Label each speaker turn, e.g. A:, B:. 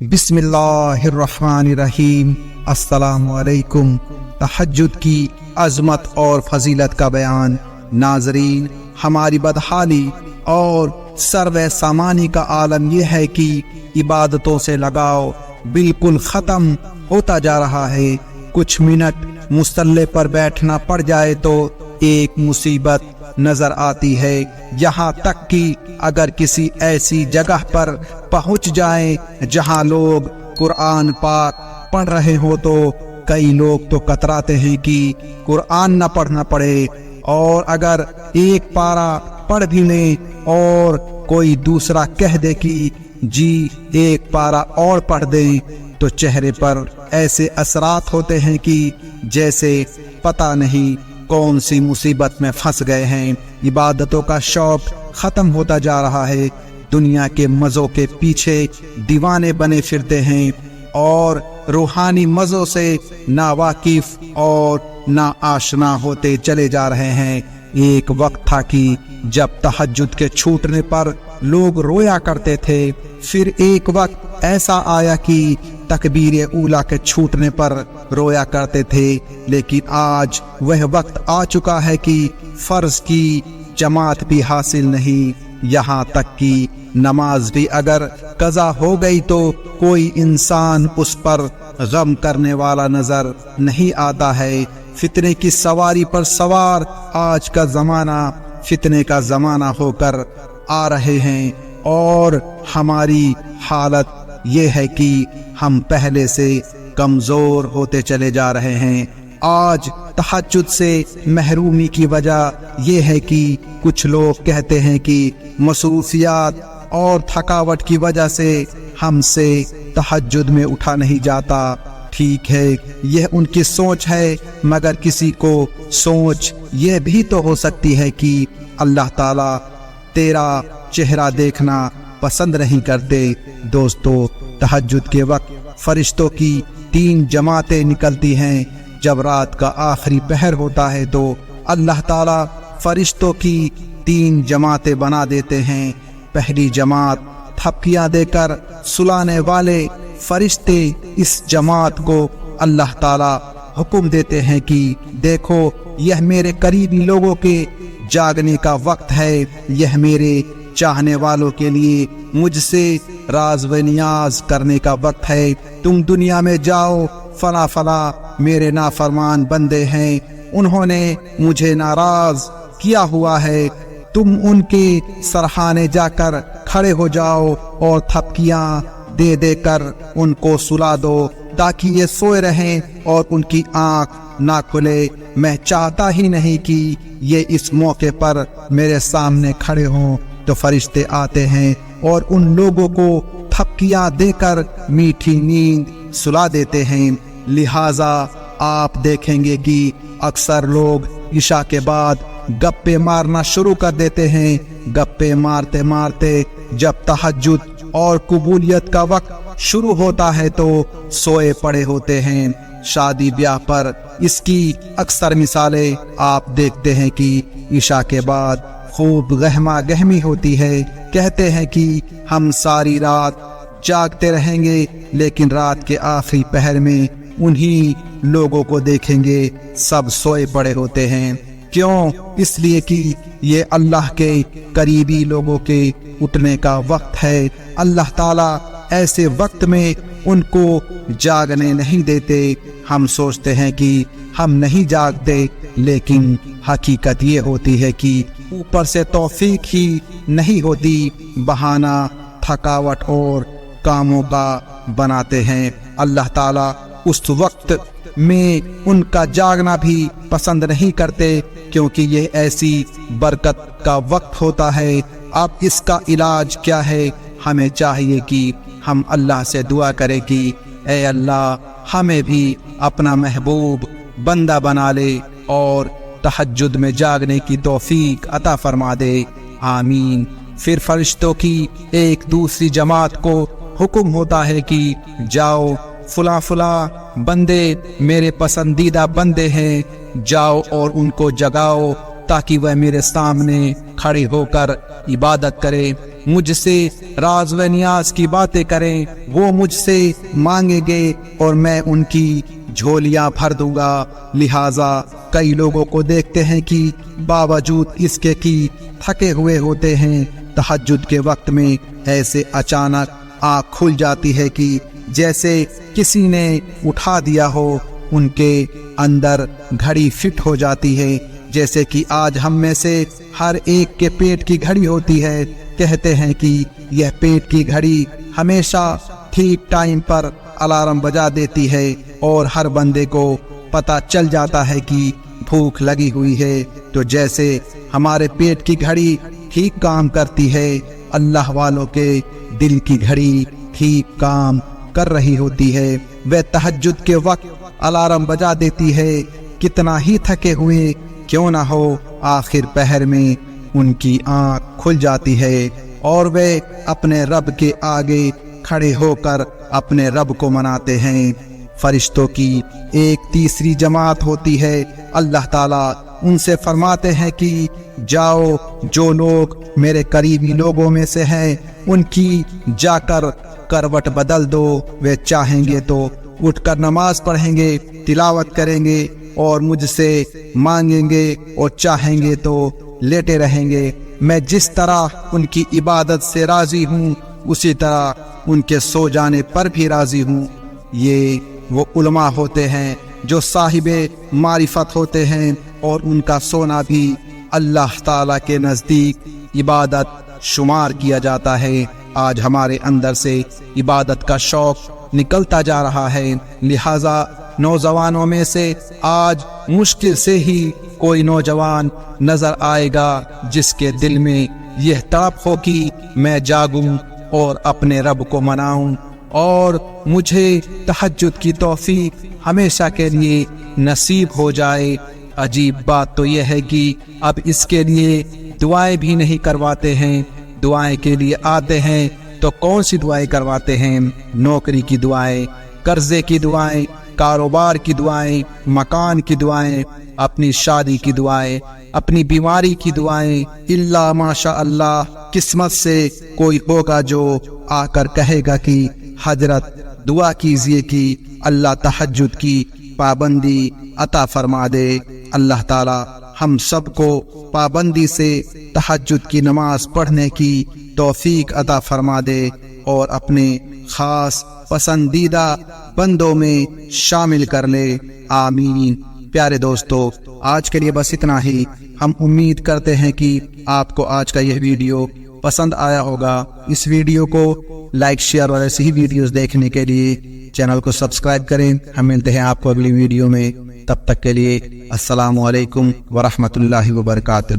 A: بسم اللہ الرحمن الرحیم۔ السلام علیکم۔ تہجد کی عظمت اور فضیلت کا بیان۔ ناظرین، ہماری بدحالی اور سرو سامانی کا عالم یہ ہے کہ عبادتوں سے لگاؤ بالکل ختم ہوتا جا رہا ہے۔ کچھ منٹ مصلی پر بیٹھنا پڑ جائے تو ایک مصیبت نظر آتی ہے، یہاں تک کہ اگر کسی ایسی جگہ پر پہنچ جائیں جہاں لوگ قرآن پاک پڑھ رہے ہو تو کئی لوگ تو کتراتے ہیں کہ قرآن نہ پڑھنا پڑے، اور اگر ایک پارہ پڑھ بھی لیں اور کوئی دوسرا کہہ دے کہ جی ایک پارہ اور پڑھ دیں تو چہرے پر ایسے اثرات ہوتے ہیں کہ جیسے پتہ نہیں کون سی مصیبت میں پھنس گئے ہیں۔ عبادتوں کا شوق ختم ہوتا جا رہا ہے، دنیا کے مزوں کے پیچھے دیوانے بنے پھرتے ہیں اور روحانی مزوں سے ناواقف اور نا آشنا ہوتے چلے جا رہے ہیں۔ ایک وقت تھا کہ جب تہجد کے چھوٹنے پر لوگ رویا کرتے تھے، پھر ایک وقت ایسا آیا کہ تکبیر اولیٰ کے چھوٹنے پر رویا کرتے تھے، لیکن آج وہ وقت آ چکا ہے کہ فرض کی جماعت بھی حاصل نہیں، یہاں تک کہ نماز بھی اگر قضا ہو گئی تو کوئی انسان اس پر غم کرنے والا نظر نہیں آتا ہے۔ فتنے کی سواری پر سوار آج کا زمانہ فتنے کا زمانہ ہو کر آ رہے ہیں، اور ہماری حالت یہ ہے کہ ہم پہلے سے کمزور ہوتے چلے جا رہے ہیں۔ آج تہجد سے محرومی کی وجہ یہ ہے کہ کچھ لوگ کہتے ہیں کہ مصروفیات اور تھکاوٹ کی وجہ سے ہم سے تہجد میں اٹھا نہیں جاتا۔ ٹھیک ہے، یہ ان کی سوچ ہے، مگر کسی کو سوچ یہ بھی تو ہو سکتی ہے کہ اللہ تعالیٰ تیرا چہرہ دیکھنا پسند نہیں کرتے۔ دوستو، تہجد کے وقت فرشتوں کی 3 جماعتیں نکلتی ہیں۔ جب رات کا آخری پہر ہوتا ہے تو اللہ تعالیٰ فرشتوں کی 3 جماعتیں بنا دیتے ہیں۔ پہلی جماعت تھپکیاں دے کر سلانے والے فرشتے، اس جماعت کو اللہ تعالیٰ حکم دیتے ہیں کہ دیکھو، یہ میرے قریبی لوگوں کے جاگنے کا وقت ہے، یہ میرے چاہنے والوں کے لیے مجھ سے راز و نیاز کرنے کا وقت ہے۔ تم دنیا میں جاؤ، فلاں فلاں میرے نافرمان بندے ہیں، انہوں نے مجھے ناراض کیا ہوا ہے، تم ان کے سرحانے جا کر کھڑے ہو جاؤ اور تھپکیاں دے دے کر ان کو سلا دو تاکہ یہ سوئے رہیں اور ان کی آنکھ نہ کھلے۔ میں چاہتا ہی نہیں کہ یہ اس موقع پر میرے سامنے کھڑے ہوں۔ تو فرشتے آتے ہیں اور ان لوگوں کو تھپکیاں دے کر میٹھی نیند سلا دیتے ہیں۔ لہٰذا آپ دیکھیں گے کہ اکثر لوگ عشاء کے بعد گپے مارنا شروع کر دیتے ہیں۔ گپے مارتے مارتے جب تہجد اور قبولیت کا وقت شروع ہوتا ہے تو سوئے پڑے ہوتے ہیں۔ شادی بیاہ پر اس کی اکثر مثالیں آپ دیکھتے ہیں کہ عشاء کے بعد خوب گہما گہمی ہوتی ہے، کہتے ہیں کہ ہم ساری رات جاگتے رہیں گے، لیکن رات کے آخری پہر میں انہی لوگوں کو دیکھیں گے سب سوئے پڑے ہوتے ہیں۔ کیوں؟ اس لیے کہ یہ اللہ کے قریبی لوگوں کے اٹھنے کا وقت ہے۔ اللہ تعالیٰ ایسے وقت میں ان کو جاگنے نہیں دیتے۔ ہم سوچتے ہیں کہ ہم نہیں جاگتے، لیکن حقیقت یہ ہوتی ہے کہ اوپر سے توفیق ہی نہیں ہوتی، بہانہ تھکاوٹ اور کاموں کا بناتے ہیں۔ اللہ تعالیٰ اس وقت میں ان کا جاگنا بھی پسند نہیں کرتے، کیونکہ یہ ایسی برکت کا وقت ہوتا ہے۔ اب اس کا علاج کیا ہے؟ ہمیں چاہیے کہ ہم اللہ سے دعا کریں کہ اے اللہ، ہمیں بھی اپنا محبوب بندہ بنا لے اور تہجد میں جاگنے کی توفیق عطا فرما دے، آمین۔ پھر فرشتوں کی ایک دوسری جماعت کو حکم ہوتا ہے کہ جاؤ، فلاں فلاں بندے میرے پسندیدہ بندے ہیں، جاؤ اور ان کو جگاؤ تاکہ وہ میرے سامنے کھڑے ہو کر عبادت کرے۔ مجھ سے راز و نیاز کی باتیں کریں، وہ مجھ سے مانگیں گے اور میں ان کی جھولیاں بھر دوں گا۔ لہٰذا کئی لوگوں کو دیکھتے ہیں کہ باوجود اس کے کہ تھکے ہوئے ہوتے ہیں، تہجد کے وقت میں ایسے اچانک آنکھ کھل جاتی ہے کہ جیسے کسی نے اٹھا دیا ہو، ان کے اندر گھڑی فٹ ہو جاتی ہے، جیسے کہ آج ہم میں سے ہر ایک کے پیٹ کی گھڑی ہوتی ہے۔ کہتے ہیں کہ یہ پیٹ کی گھڑی ہمیشہ ٹھیک ٹائم پر الارم بجا دیتی ہے اور ہر بندے کو پتہ چل جاتا ہے کہ بھوک لگی ہوئی ہے۔ تو جیسے ہمارے پیٹ کی گھڑی ٹھیک کام کرتی ہے، اللہ والوں کے دل کی گھڑی ٹھیک کام کر رہی ہوتی ہے۔ وہ تہجد کے وقت الارم بجا دیتی ہے، کتنا ہی تھکے ہوئے کیوں نہ ہو، آخر پہر میں ان کی آنکھ کھل جاتی ہے اور وہ اپنے رب کے آگے کھڑے ہو کر اپنے رب کو مناتے ہیں۔ فرشتوں کی ایک تیسری جماعت ہوتی ہے، اللہ تعالیٰ ان سے فرماتے ہیں کہ جاؤ، جو لوگ میرے قریبی لوگوں میں سے ہیں ان کی جا کر کروٹ بدل دو، وہ چاہیں گے تو اٹھ کر نماز پڑھیں گے، تلاوت کریں گے اور مجھ سے مانگیں گے، اور چاہیں گے تو لیٹے رہیں گے۔ میں جس طرح ان کی عبادت سے راضی ہوں، اسی طرح ان کے سو جانے پر بھی راضی ہوں۔ یہ وہ علماء ہوتے ہیں جو صاحب معرفت ہوتے ہیں، اور ان کا سونا بھی اللہ تعالیٰ کے نزدیک عبادت شمار کیا جاتا ہے۔ آج ہمارے اندر سے عبادت کا شوق نکلتا جا رہا ہے، لہٰذا نوجوانوں میں سے آج مشکل سے ہی کوئی نوجوان نظر آئے گا جس کے دل میں یہ تڑپ ہو کہ میں جاگوں اور اپنے رب کو مناؤں اور مجھے تہجد کی توفیق ہمیشہ کے لیے نصیب ہو جائے۔ عجیب بات تو یہ ہے کہ اب اس کے لیے دعائیں بھی نہیں کرواتے ہیں۔ دعائیں کے لیے آتے ہیں تو کون سی دعائیں کرواتے ہیں؟ نوکری کی دعائیں، قرضے کی دعائیں، کاروبار کی دعائیں، مکان کی دعائیں، اپنی شادی کی دعائیں، اپنی بیماری کی دعائیں۔ اللہ ماشاء اللہ قسمت سے کوئی ہوگا جو آ کر کہے گا کہ حضرت دعا کیجئے کہ اللہ تہجد کی پابندی عطا فرما دے۔ اللہ تعالی ہم سب کو پابندی سے تہجد کی نماز پڑھنے کی توفیق عطا فرما دے اور اپنے خاص پسندیدہ بندوں میں شامل کر لے، آمین۔ پیارے دوستو، آج کے لیے بس اتنا ہی۔ ہم امید کرتے ہیں کہ آپ کو آج کا یہ ویڈیو پسند آیا ہوگا۔ اس ویڈیو کو لائک، شیئر اور ایسی ہی ویڈیوز دیکھنے کے لیے چینل کو سبسکرائب کریں۔ ہم ملتے ہیں آپ کو اگلی ویڈیو میں، تب تک کے لیے السلام علیکم ورحمۃ اللہ وبرکاتہ۔